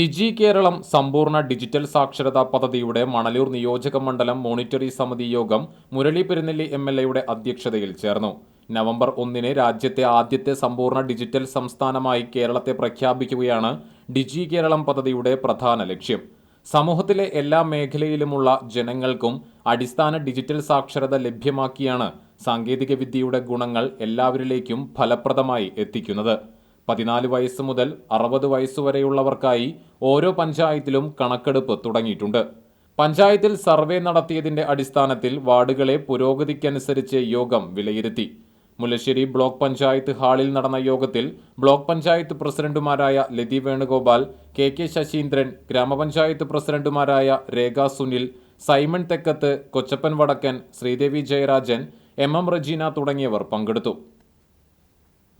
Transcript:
ഡിജി കേരളം സമ്പൂർണ്ണ ഡിജിറ്റൽ സാക്ഷരതാ പദ്ധതിയുടെ മണലൂർ നിയോജക മണ്ഡലം മോണിറ്ററി സമിതി യോഗം മുരളി പെരുന്നെല്ലി എംഎൽഎയുടെ അധ്യക്ഷതയിൽ ചേർന്നു. നവംബർ 1-ന് രാജ്യത്തെ ആദ്യത്തെ സമ്പൂർണ്ണ ഡിജിറ്റൽ സംസ്ഥാനമായി കേരളത്തെ പ്രഖ്യാപിക്കുകയാണ് ഡിജി കേരളം പദ്ധതിയുടെ പ്രധാന ലക്ഷ്യം. സമൂഹത്തിലെ എല്ലാ മേഖലയിലുമുള്ള ജനങ്ങൾക്കും അടിസ്ഥാന ഡിജിറ്റൽ സാക്ഷരത ലഭ്യമാക്കിയാണ് സാങ്കേതികവിദ്യയുടെ ഗുണങ്ങൾ എല്ലാവരിലേക്കും ഫലപ്രദമായി എത്തിക്കുന്നത്. 14 വയസ്സ് മുതൽ 60 വയസ്സുവരെയുള്ളവർക്കായി ഓരോ പഞ്ചായത്തിലും കണക്കെടുപ്പ് തുടങ്ങിയിട്ടുണ്ട്. പഞ്ചായത്തിൽ സർവേ നടത്തിയതിന്റെ അടിസ്ഥാനത്തിൽ വാർഡുകളെ പുരോഗതിക്കനുസരിച്ച് യോഗം വിലയിരുത്തി. മുല്ലശ്ശേരി ബ്ലോക്ക് പഞ്ചായത്ത് ഹാളിൽ നടന്ന യോഗത്തിൽ ബ്ലോക്ക് പഞ്ചായത്ത് പ്രസിഡന്റുമാരായ ലതി വേണുഗോപാൽ, കെ ശശീന്ദ്രൻ, ഗ്രാമപഞ്ചായത്ത് പ്രസിഡന്റുമാരായ രേഖ സുനിൽ, സൈമൺ തെക്കത്ത്, കൊച്ചപ്പൻ വടക്കൻ, ശ്രീദേവി ജയരാജൻ, എം റജീന തുടങ്ങിയവർ പങ്കെടുത്തു.